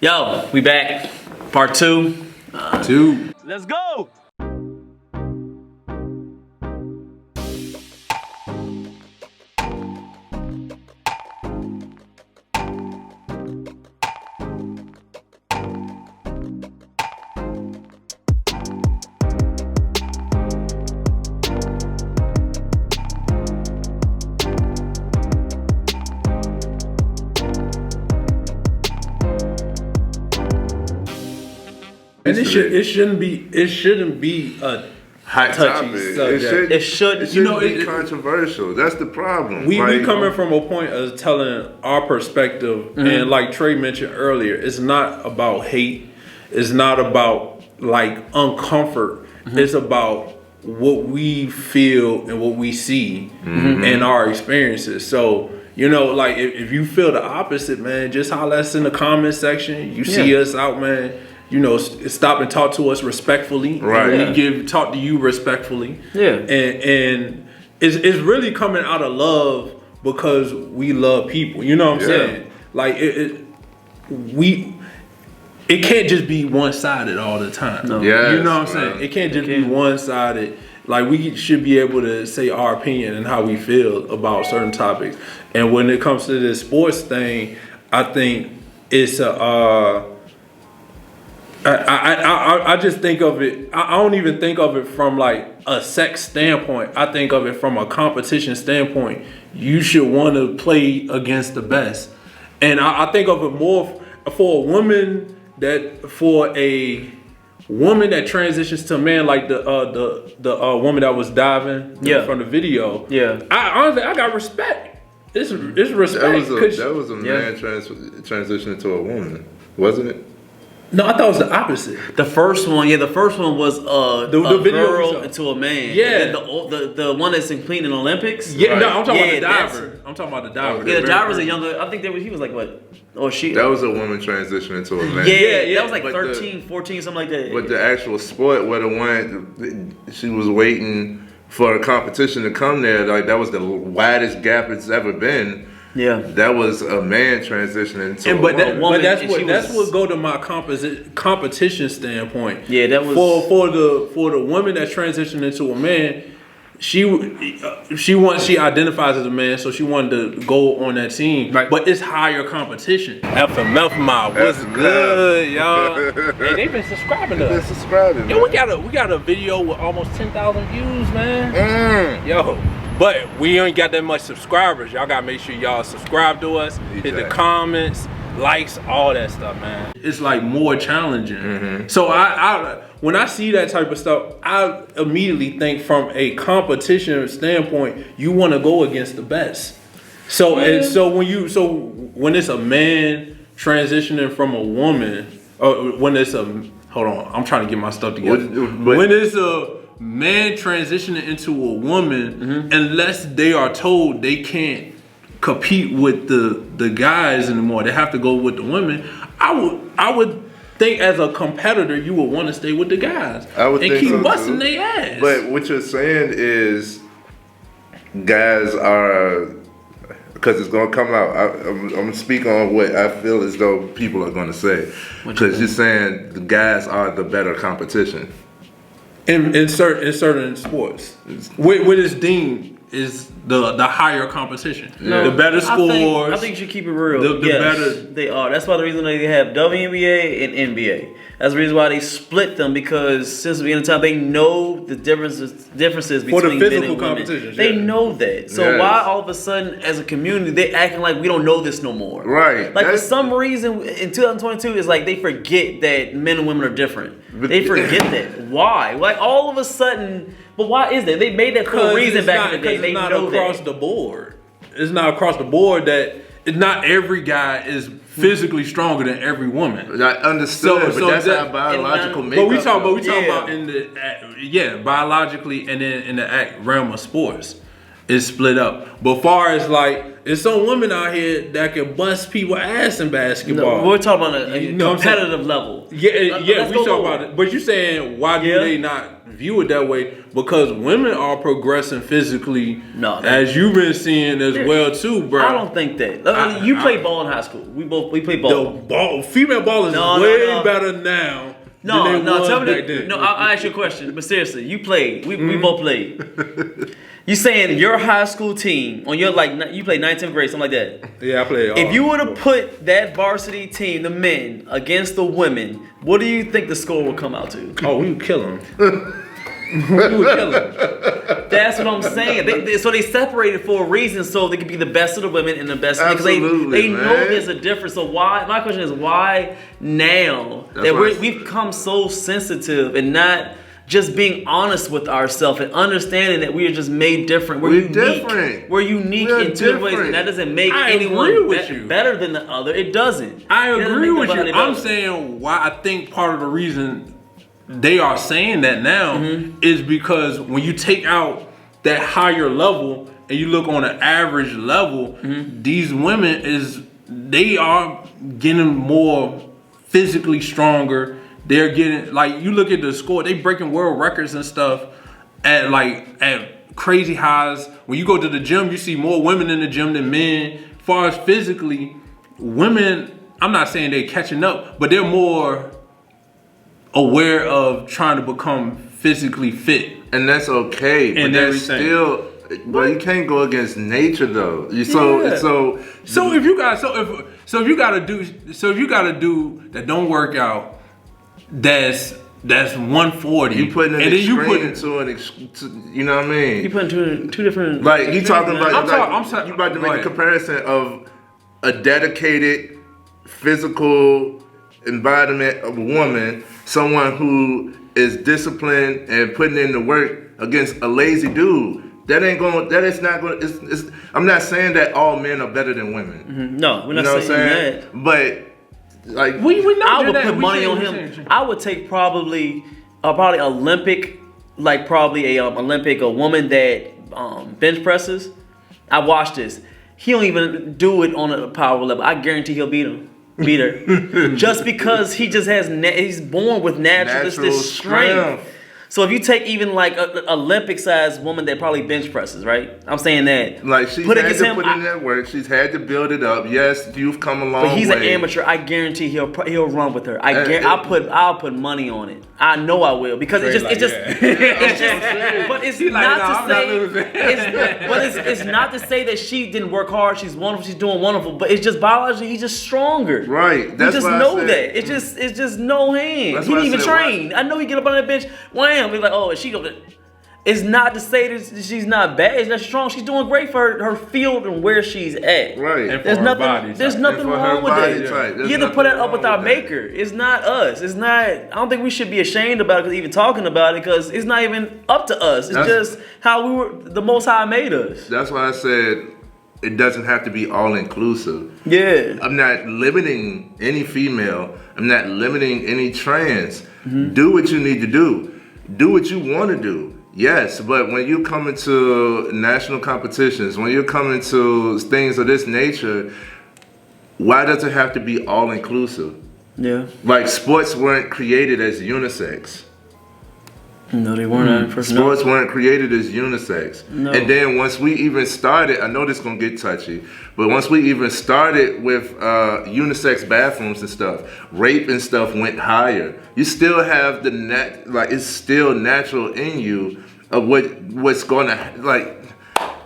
Yo, we back. Part 2. Let's go. And it shouldn't be a hot touchy topic. subject. It shouldn't be controversial. That's the problem. We coming from a point of telling our perspective, and like Trey mentioned earlier, it's not about hate. It's not about like uncomfort. It's about what we feel and what we see and our experiences. So, you know, like if you feel the opposite, man, just holler at us in the comment section. You see us out, man. You know, stop and talk to us respectfully. Right. We talk to you respectfully. Yeah. And it's really coming out of love because we love people. You know what I'm saying? Like it can't just be one-sided all the time. No. Yes, you know what I'm saying? It can't just be one-sided. Like we should be able to say our opinion and how we feel about certain topics. And when it comes to this sports thing, I think it's I just think of it. I don't even think of it from like a sex standpoint. I think of it from a competition standpoint. You should want to play against the best, and I think of it more for a woman that transitions to a man, like the woman that was diving from the video. Yeah, I honestly got respect. It's respect. That was a man transitioning to a woman, wasn't it? No, I thought it was the opposite. The first one was the video girl into a man. Yeah. And the one that's competing in the Olympics. Yeah, right. No, I'm talking about the diver. I'm talking about the diver. Yeah, the diver's a younger. I think he was like what? Or she? That was a woman transitioning to a man. Yeah. That was like 13, 14, something like that. But the actual sport where the one she was waiting for a competition to come there, like that was the widest gap it's ever been. Yeah, that was a man transitioning to a woman. But that's what go to my competition standpoint. Yeah, that was for the woman that transitioned into a man. She identifies as a man, so she wanted to go on that team. Right. But it's higher competition. FMF mob, what's good, y'all? Hey, they've been subscribing to us. Yo, we got a video with almost 10,000 views, man. Yo. But we ain't got that much subscribers. Y'all gotta make sure y'all subscribe to us, hit the comments, likes, all that stuff, man. It's like more challenging. So I when I see that type of stuff, I immediately think from a competition standpoint, you want to go against the best. So when it's a man transitioning from a woman, or when it's hold on, I'm trying to get my stuff together. When it's a man transitioning into a woman, unless they are told they can't compete with the guys anymore, they have to go with the women. I would think as a competitor you would want to stay with the guys and keep busting their ass. But what you're saying is guys are, because it's gonna come out. I'm gonna speak on what I feel as though people are gonna say, because you're saying the guys are the better competition. In certain sports, what is deemed is the higher competition. The better scores. I think you should keep it real. Better they are. That's why the reason they have WNBA and NBA. That's the reason why they split them, because since the beginning of time they know the differences between men and women. They know that. So why all of a sudden as a community they acting like we don't know this no more? Right. Like for some reason in 2022 it's like they forget that men and women are different. They forget that. Why? Like all of a sudden. But why is that? They made that for a reason back in the day. They know that. Across the board. It's not across the board that not every guy is physically stronger than every woman. I understood, but that's our biological makeup. But we talk about in the biologically, and then in the realm of sports, it's split up. But far as like, there's some women out here that can bust people ass in basketball. No, we're talking about a competitive level. Yeah, we talk about it. But you're saying why do they not view it that way because women are progressing physically, as you've been seeing as well too, bro. I don't think that. You played ball in high school. We played ball. Female ball is way better now. Tell me. I'll ask you a question. But seriously, you played. We both played. You saying your high school team on your you played 9th grade, something like that? Yeah, I played. If you were to put that varsity team, the men, against the women, what do you think the score would come out to? Oh, we would kill them. We would kill them. That's what I'm saying. So they separated for a reason, so they could be the best of the women and the best of the men. Because they know there's a difference. So why? My question is why now that we've become so sensitive and not just being honest with ourselves and understanding that we are just made different. We're unique. Different. We're unique in two ways, and that doesn't make anyone better than the other. It doesn't. I agree with you. I'm saying why I think part of the reason they are saying that now is because when you take out that higher level and you look on an average level, these women they are getting more physically stronger. They're getting, you look at the score, they breaking world records and stuff at crazy highs. When you go to the gym, you see more women in the gym than men. As far as physically, women, I'm not saying they're catching up, but they're more aware of trying to become physically fit. And that's okay, but that's still, but you can't go against nature though. So if you gotta do that don't work out, that's 140. You putting an extreme into you know what I mean? You putting two different. Like you talking about, you about to make a comparison of a dedicated physical embodiment of a woman, someone who is disciplined and putting in the work against a lazy dude. That ain't going. That is not going. I'm not saying that all men are better than women. No, we're not saying that. But like I would put money on him. I would take probably Olympic, Olympic, a woman that bench presses. I watched this. He don't even do it on a power level. I guarantee he'll beat her. Just because he just has he's born with natural strength. So if you take even an Olympic-sized woman that probably bench presses, right? I'm saying that. Like she's had to put in that work. She's had to build it up. Yes, you've come a long way. But he's an amateur. I guarantee he'll run with her. I'll put money on it. I know I will because it's just. But it's not to say that she didn't work hard. She's wonderful. She's doing wonderful. But it's just biologically he's just stronger. Right. That's you just know that. It's just no hand. He didn't even train. I know he get up on that bench. Wham! He's like, oh, is she go? It's not to say that she's not bad. She's not strong. She's doing great for her field and where she's at. Right. And there's nothing wrong with that. You have to put that up with our maker. It's not us. It's not. I don't think we should be ashamed about it, even talking about it, because it's not even up to us. It's just how the Most High made us. That's why I said it doesn't have to be all inclusive. Yeah. I'm not limiting any female. I'm not limiting any trans. Do what you need to do. Do what you want to do. Yes, but when you come into national competitions, when you're coming to things of this nature, why does it have to be all inclusive? Yeah. Like sports weren't created as unisex. No, they weren't. Sports weren't created as unisex. No. And then once we even started, I know this is going to get touchy, but once we even started with unisex bathrooms and stuff, rape and stuff went higher. You still have it's still natural in you of what's going to,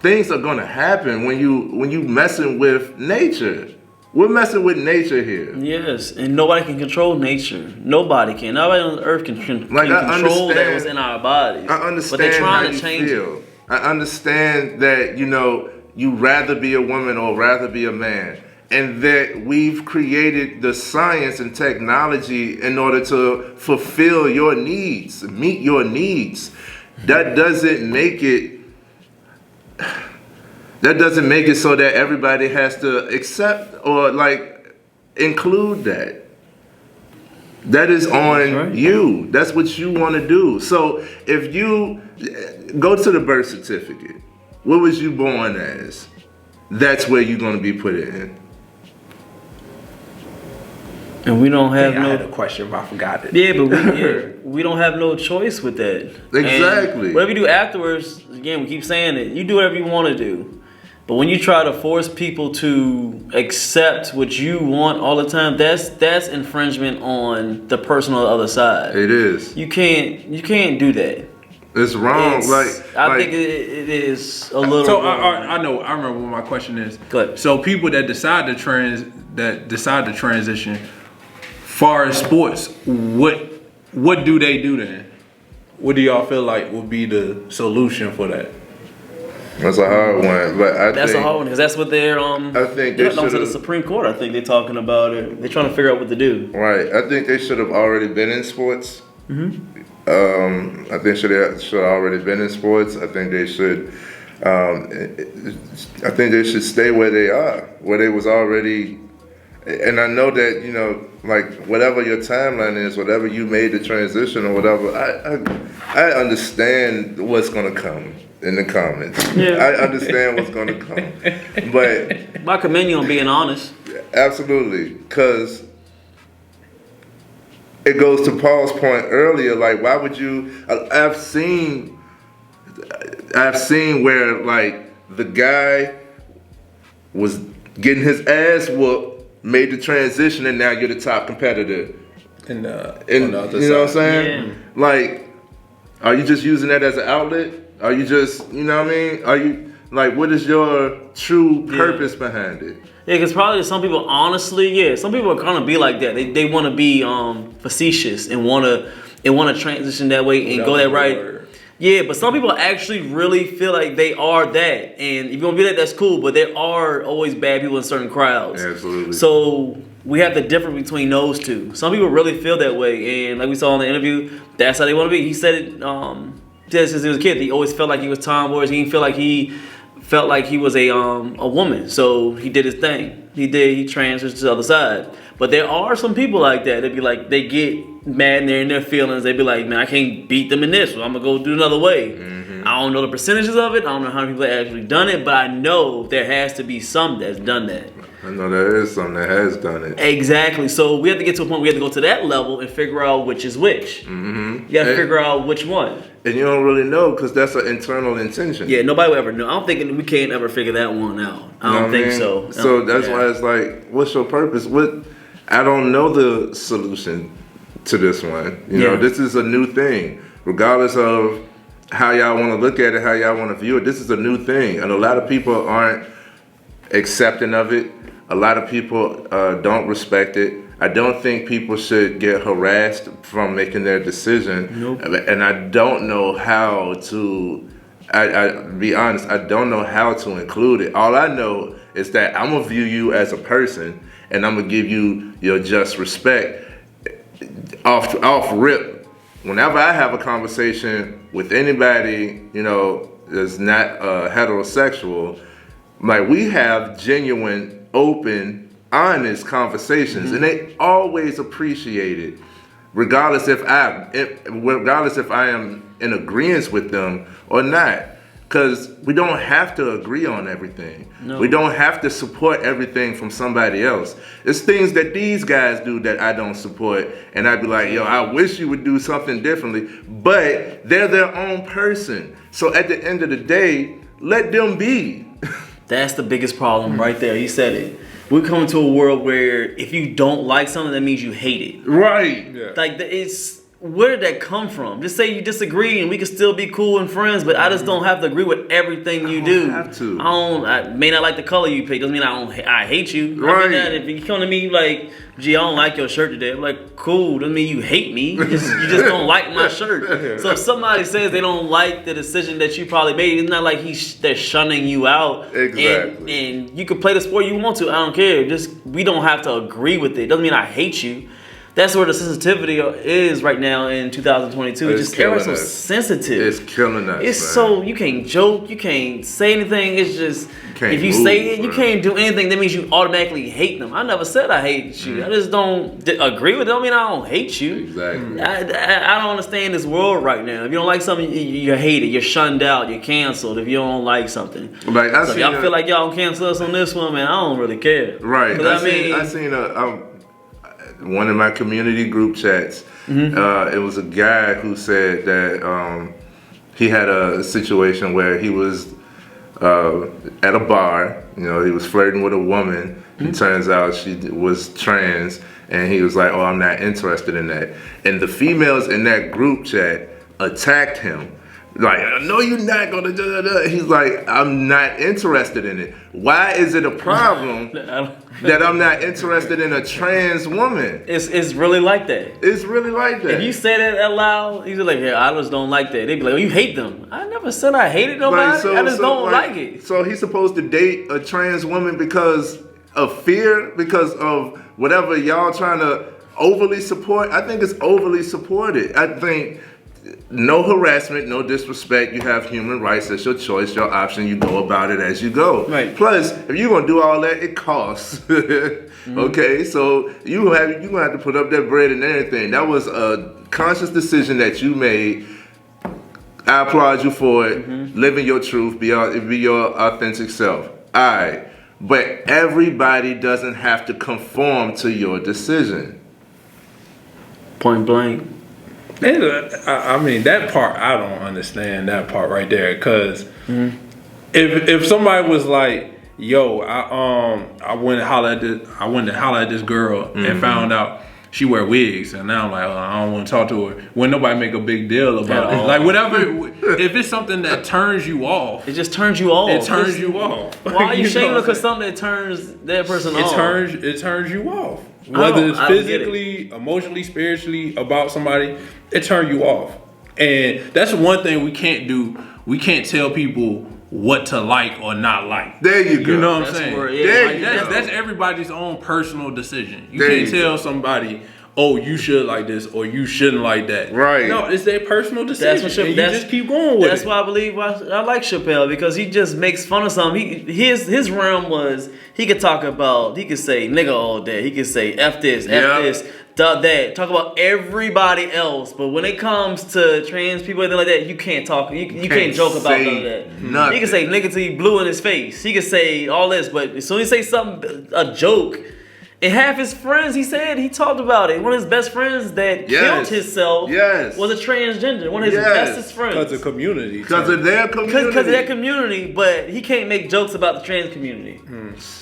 things are going to happen when you messing with nature. We're messing with nature here. Yes, and nobody can control nature. Nobody can. Nobody on the earth can control that was in our bodies. I understand but they're trying how to change you feel. it. I understand that, you rather be a woman or rather be a man. And that we've created the science and technology in order to fulfill your needs, meet your needs. That doesn't make it so that everybody has to accept or include that. That is on you. That's what you want to do. So if you go to the birth certificate, what was you born as? That's where you're going to be put in. And we don't have I had a question, but I forgot it. Yeah, but we don't have no choice with that. Exactly. And whatever you do afterwards, again, we keep saying it. You do whatever you want to do. But when you try to force people to accept what you want all the time, that's infringement on the person on the other side. It is. You can't do that. It's wrong. I think it is a little. So I know. I remember what my question is. Go ahead. So people that decide to transition, far as sports, what do they do then? What do y'all feel like would be the solution for that? That's a hard one, but that's a hard one because that's what they're. I think they to the Supreme Court. I think they're talking about it. They're trying to figure out what to do. Right. I think they should have already been in sports. Mm-hmm. I think should have already been in sports. I think they should. I think they should stay where they are, where they was already. And I know that like whatever your timeline is, whatever you made the transition or whatever. I understand what's gonna come in the comments. Yeah. I understand what's gonna come, but I commend you on being honest. Absolutely, because it goes to Paul's point earlier. Like, why would you? I've seen where like the guy was getting his ass whooped, made the transition, and now you're the top competitor. You know what I'm saying? Yeah. Like, are you just using that as an outlet? Are you just, you know what I mean? Are you like, what is your true purpose behind it? Yeah, because probably some people, honestly, some people are gonna be like that. They want to be facetious and want to transition that way and go that right. Word. Yeah, but some people actually really feel like they are that, and if you want to be that, that's cool. But there are always bad people in certain crowds. Absolutely. So we have the difference between those two. Some people really feel that way, and like we saw in the interview, that's how they want to be. He said it since he was a kid. He always felt like he was tomboy. He didn't feel like he felt like he was a woman, so he did his thing. He transferred to the other side. But there are some people like that. They'd be like, they get mad and they're in their feelings. They'd be like, man, I can't beat them in this, so I'm gonna go do another way. Mm-hmm. I don't know the percentages of it. I don't know how many people have actually done it, but I know there has to be some that's done that. I know there is some that has done it. Exactly. So we have to get to a point where we have to go to that level and figure out which is which. Mm-hmm. You gotta figure out which one. And you don't really know because that's an internal intention. Yeah, nobody will ever know. I don't think we can't ever figure that one out. I don't think so. So that's why it's like, what's your purpose? I don't know the solution to this one. You know, this is a new thing. Regardless of how y'all want to look at it, how y'all want to view it, this is a new thing. And a lot of people aren't accepting of it. A lot of people don't respect it. I don't think people should get harassed from making their decision. Nope. And I don't know how to, I be honest, I don't know how to include it. All I know is that I'm going to view you as a person and I'm going to give you your just respect. Off rip, whenever I have a conversation with anybody, that's not heterosexual, like we have genuine, open, honest conversations, and they always appreciate it, regardless if I am in agreement with them or not. Because we don't have to agree on everything. No. We don't have to support everything from somebody else. It's things that these guys do that I don't support. And I'd be like, yo, I wish you would do something differently. But they're their own person. So at the end of the day, let them be. That's the biggest problem right there. You said it. We're coming to a world where if you don't like something, that means you hate it. Right. Yeah. Like, where did that come from? Just say you disagree and we can still be cool and friends, but I just don't have to agree with everything you do. I don't have to. I may not like the color you pick. Doesn't mean I hate you. Right. I mean that if you come to me like, gee, I don't like your shirt today, I'm like, cool. Doesn't mean you hate me. You just don't like my shirt. So if somebody says they don't like the decision that you probably made, it's not like they're shunning you out. Exactly. And you can play the sport you want to. I don't care. We don't have to agree with it. Doesn't mean I hate you. That's where the sensitivity is right now in 2022. It's just everyone's so sensitive. It's killing us. It's so you can't joke, you can't say anything. It's just if you say it, you can't do anything. That means you automatically hate them. I never said I hate you. I just don't agree with it. I mean, I don't hate you. Exactly. I don't understand this world right now. If you don't like something, you hate it. You're shunned out. You're canceled. If you don't like something, like if y'all feel like y'all can cancel us on this one, man, I don't really care. Right. I seen one of my community group chats. It was a guy who said that he had a situation where he was at a bar. You know, he was flirting with a woman. It turns out she was trans, and he was like, "Oh, I'm not interested in that." And the females in that group chat attacked him. Like, no, you're not gonna do. He's like, I'm not interested in it. Why is it a problem that I'm not interested in a trans woman? It's really like that. It's really like that. If you say that out loud, you're like, yeah, I just don't like that. They'd be like, oh, you hate them. I never said I hated nobody. I just don't like it. So he's supposed to date a trans woman because of fear, because of whatever y'all trying to overly support. I think it's overly supported. I think no harassment, no disrespect. You have human rights. That's your choice, your option. You go about it as you go. Right. Plus, if you're gonna do all that, it costs. Okay, so you're gonna have to put up that bread and everything. That was a conscious decision that you made. I applaud you for it. Living your truth, be your authentic self. All right, but everybody doesn't have to conform to your decision. Point blank. I mean, that part, I don't understand that part right there. Cause if somebody was like, yo, I went to holler at this girl and found out she wear wigs, and now I'm like, oh, I don't want to talk to her. When nobody make a big deal about it, like whatever. If it's something that turns you off, it just turns you off. It turns you off. Why are you shaming because something that turns that person off? It turns you off. Whether it's physically, emotionally, spiritually about somebody, it turns you off. And that's one thing we can't do. We can't tell people what to like or not like. There you go. You know what I'm saying? Where, that's everybody's own personal decision. You can't tell somebody, oh, you should like this or you shouldn't like that. Right. No, it's their personal decision. You just keep going with it. That's why I believe I like Chappelle, because he just makes fun of something. His realm was he could say nigga all day. He could say F this, F this, that. Talk about everybody else. But when it comes to trans people and like that, you can't talk. You can't joke about none of that. Nothing. He can say nigga till he blue in his face. He can say all this, but as soon as he say something, a joke. And half his friends, he talked about it. One of his best friends that killed himself was a transgender. One of his bestest friends. Because of community. Because of their community. Because of their community, but he can't make jokes about the trans community.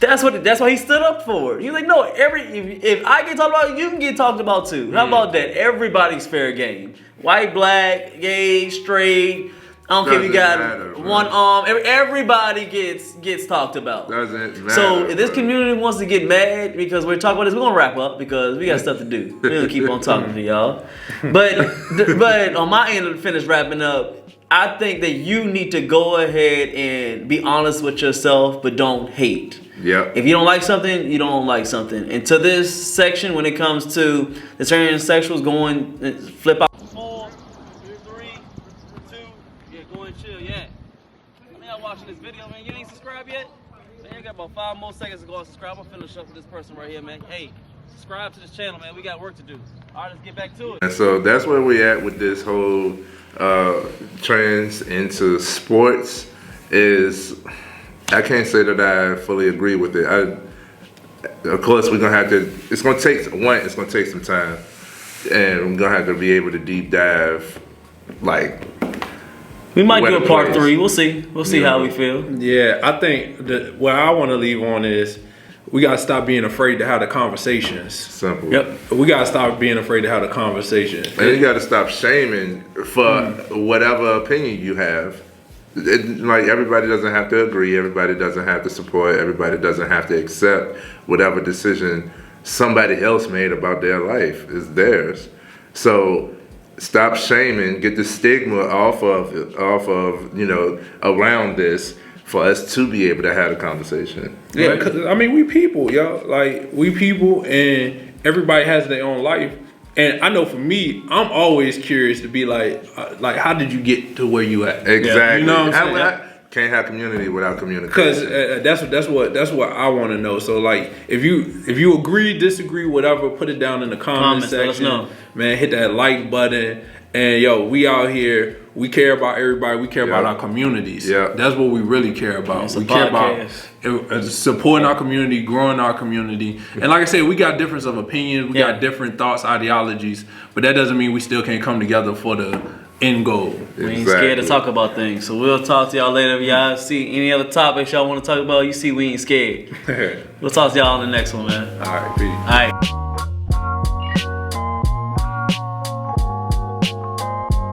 That's why he stood up for it. He's like, no, if I get talked about, you can get talked about too. How about that? Everybody's fair game. White, black, gay, straight. I don't care if you got one arm. Everybody gets talked about. Doesn't matter. So if this community wants to get mad because we're talking about this, we're gonna wrap up because we got stuff to do. We're gonna keep on talking to y'all. But on my end of finish wrapping up, I think that you need to go ahead and be honest with yourself, but don't hate. Yeah. If you don't like something, you don't like something. And to this section, when it comes to the transsexuals, going flip out. 4, 3, 2. Yeah, go and chill. Yeah. When y'all watching this video, man, you ain't subscribed yet? Man, you got about 5 more seconds to go and subscribe. I'm gonna finish up with this person right here, man. Hey, subscribe to this channel, man. We got work to do. All right, let's get back to it. And so that's where we at with this whole trans into sports. Is I can't say that I fully agree with it. Of course, we're gonna have to. It's gonna take some time, and we're gonna have to be able to deep dive, like. We might do a part 3. We'll see. We'll see how we feel. Yeah, I think what I want to leave on is we gotta stop being afraid to have the conversations. Simple. Yep. We gotta stop being afraid to have the conversation. And you gotta stop shaming for whatever opinion you have. Like everybody doesn't have to agree. Everybody doesn't have to support. Everybody doesn't have to accept whatever decision somebody else made about their life is theirs. So stop shaming. Get the stigma off of around this for us to be able to have a conversation. Yeah, because I mean we people, y'all. Like we people, and everybody has their own life. And I know for me, I'm always curious to be like how did you get to where you at? Exactly. You know what I'm saying? Can't have community without communication. Because that's what I want to know. So like, if you agree, disagree, whatever, put it down in the comment section. Let us know. Man, hit that like button. And yo, we out here. We care about everybody. We care about our communities. Yeah, that's what we really care about. We care about supporting our community, growing our community. And like I said, we got difference of opinions. We got different thoughts, ideologies. But that doesn't mean we still can't come together for the end goal. We ain't scared to talk about things. So we'll talk to y'all later. If y'all see any other topics y'all want to talk about, you see we ain't scared. We'll talk to y'all on the next one, man. All right, peace. All right.